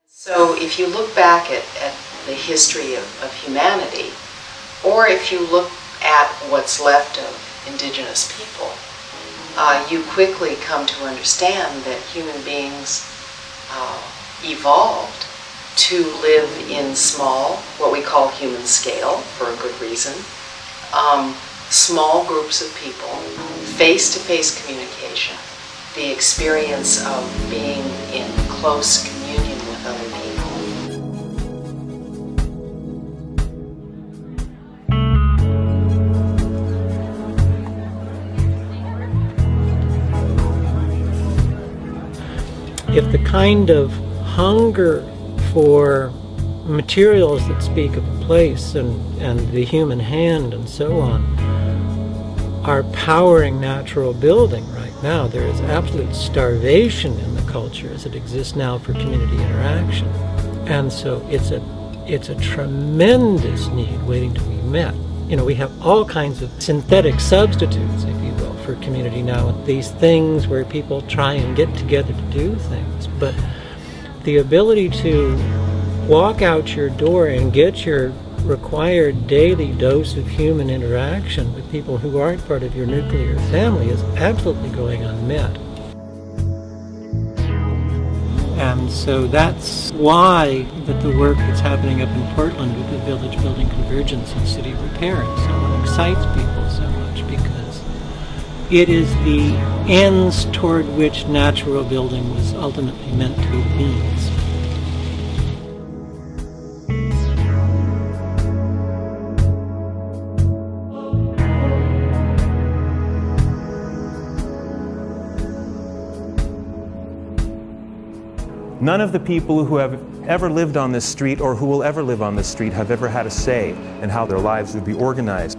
So if you look back at the history of humanity, or if you look at what's left of indigenous people, you quickly come to understand that human beings evolved to live in small, what we call human scale, for a good reason, small groups of people, face-to-face communication, the experience of being in close communion with other people. If the kind of hunger for materials that speak of a place and the human hand and so on are powering natural building right now, there is absolute starvation in the culture as it exists now for community interaction. And so it's a tremendous need waiting to be met. You know, we have all kinds of synthetic substitutes, if you will, for community now, with these things where people try and get together to do things. But the ability to walk out your door and get your required daily dose of human interaction with people who aren't part of your nuclear family is absolutely going unmet. And so that's why that the work that's happening up in Portland with the village building convergence and city repair and so on excites people so much, because it is the ends toward which natural building was ultimately meant to be the means. None of the people who have ever lived on this street or who will ever live on this street have ever had a say in how their lives would be organized.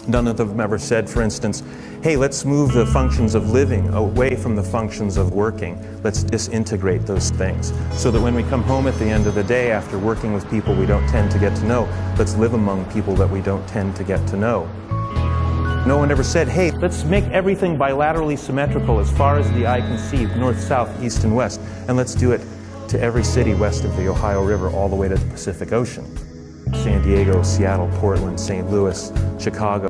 None of them ever said, for instance, hey, let's move the functions of living away from the functions of working. Let's disintegrate those things so that when we come home at the end of the day after working with people we don't tend to get to know, let's live among people that we don't tend to get to know. No one ever said, hey, let's make everything bilaterally symmetrical as far as the eye can see, north, south, east, and west, and let's do it to every city west of the Ohio River all the way to the Pacific Ocean. San Diego, Seattle, Portland, St. Louis, Chicago.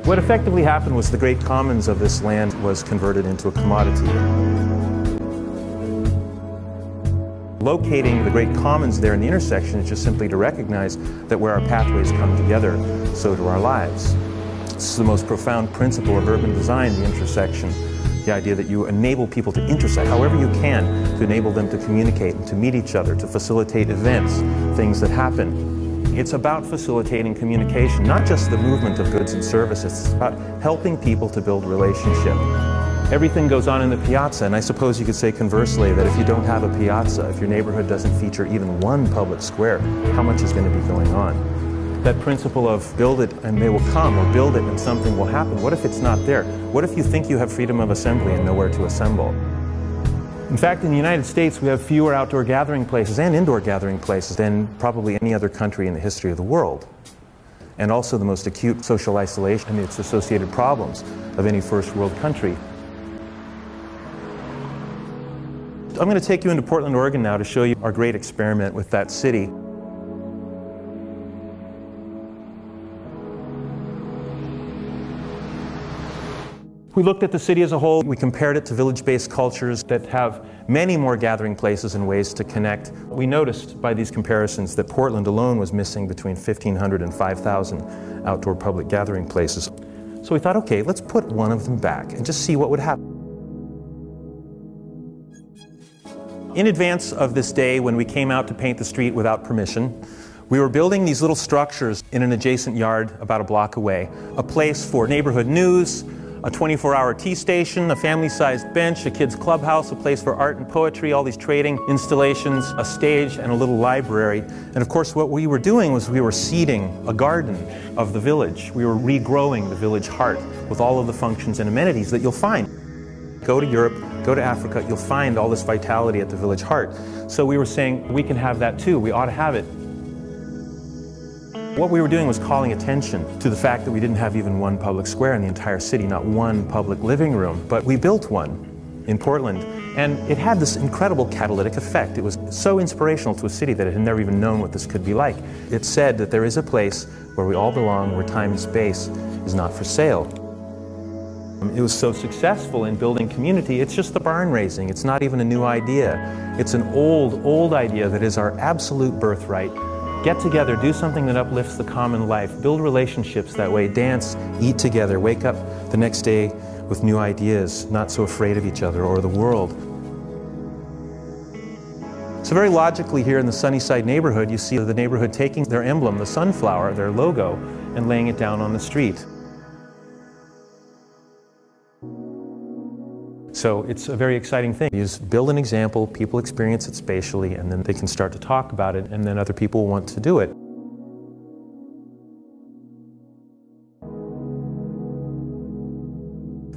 What effectively happened was the great commons of this land was converted into a commodity. Locating the great commons there in the intersection is just simply to recognize that where our pathways come together, so do our lives. This is the most profound principle of urban design, the intersection. The idea that you enable people to intersect however you can to enable them to communicate and to meet each other, to facilitate events, things that happen. It's about facilitating communication, not just the movement of goods and services. It's about helping people to build relationship. Everything goes on in the piazza, and I suppose you could say conversely that if you don't have a piazza, if your neighborhood doesn't feature even one public square, how much is going to be going on? That principle of build it and they will come, or build it and something will happen. What if it's not there? What if you think you have freedom of assembly and nowhere to assemble? In fact, in the United States, we have fewer outdoor gathering places and indoor gathering places than probably any other country in the history of the world. And also the most acute social isolation and its associated problems of any first world country. I'm going to take you into Portland, Oregon now to show you our great experiment with that city. We looked at the city as a whole. We compared it to village-based cultures that have many more gathering places and ways to connect. We noticed by these comparisons that Portland alone was missing between 1,500 and 5,000 outdoor public gathering places. So we thought, okay, let's put one of them back and just see what would happen. In advance of this day, when we came out to paint the street without permission, we were building these little structures in an adjacent yard about a block away. A place for neighborhood news, a 24-hour tea station, a family-sized bench, a kids' clubhouse, a place for art and poetry, all these trading installations, a stage, and a little library. And of course, what we were doing was we were seeding a garden of the village. We were regrowing the village heart with all of the functions and amenities that you'll find. Go to Europe, go to Africa, you'll find all this vitality at the village heart. So we were saying, we can have that too, we ought to have it. What we were doing was calling attention to the fact that we didn't have even one public square in the entire city, not one public living room, but we built one in Portland, and it had this incredible catalytic effect. It was so inspirational to a city that it had never even known what this could be like. It said that there is a place where we all belong, where time and space is not for sale. It was so successful in building community, it's just the barn raising. It's not even a new idea. It's an old idea that is our absolute birthright. Get together, do something that uplifts the common life, build relationships that way, dance, eat together, wake up the next day with new ideas, not so afraid of each other or the world. So very logically here in the Sunnyside neighborhood, you see the neighborhood taking their emblem, the sunflower, their logo, and laying it down on the street. So it's a very exciting thing. You just build an example, people experience it spatially, and then they can start to talk about it, and then other people want to do it.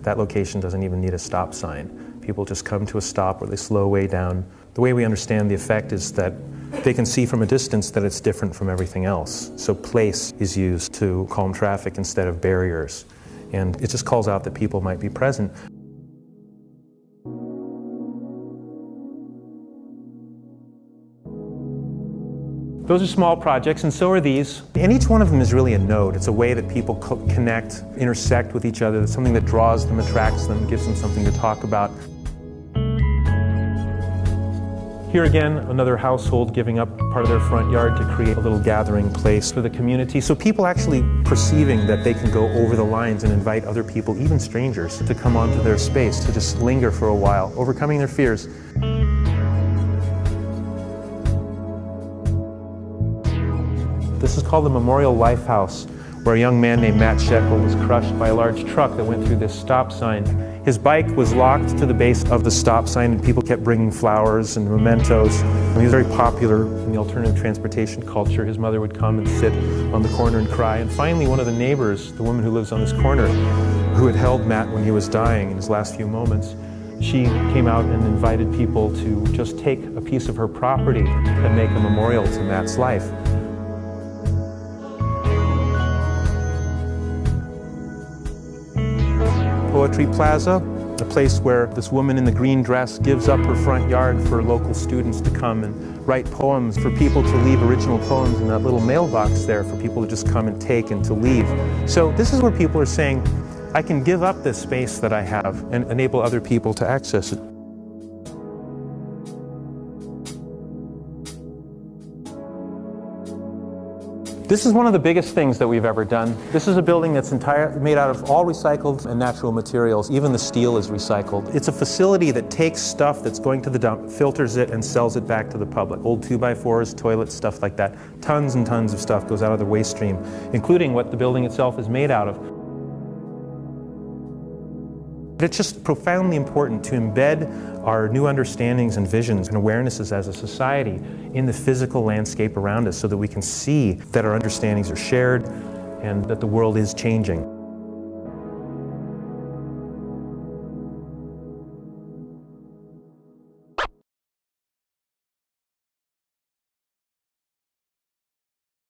That location doesn't even need a stop sign. People just come to a stop or they slow way down. The way we understand the effect is that they can see from a distance that it's different from everything else. So place is used to calm traffic instead of barriers. And it just calls out that people might be present. Those are small projects, and so are these. And each one of them is really a node. It's a way that people connect, intersect with each other. It's something that draws them, attracts them, gives them something to talk about. Here again, another household giving up part of their front yard to create a little gathering place for the community. So people actually perceiving that they can go over the lines and invite other people, even strangers, to come onto their space, to just linger for a while, overcoming their fears. This is called the Memorial Lifehouse, where a young man named Matt Shekel was crushed by a large truck that went through this stop sign. His bike was locked to the base of the stop sign, and people kept bringing flowers and mementos. He was very popular in the alternative transportation culture. His mother would come and sit on the corner and cry. And finally, one of the neighbors, the woman who lives on this corner, who had held Matt when he was dying in his last few moments, she came out and invited people to just take a piece of her property and make a memorial to Matt's life. Poetry Plaza, a place where this woman in the green dress gives up her front yard for local students to come and write poems, for people to leave original poems in that little mailbox there for people to just come and take and to leave. So this is where people are saying, I can give up this space that I have and enable other people to access it. This is one of the biggest things that we've ever done. This is a building that's made out of all recycled and natural materials. Even the steel is recycled. It's a facility that takes stuff that's going to the dump, filters it, and sells it back to the public. Old 2x4s, toilets, stuff like that. Tons and tons of stuff goes out of the waste stream, including what the building itself is made out of. It's just profoundly important to embed our new understandings and visions and awarenesses as a society in the physical landscape around us so that we can see that our understandings are shared and that the world is changing.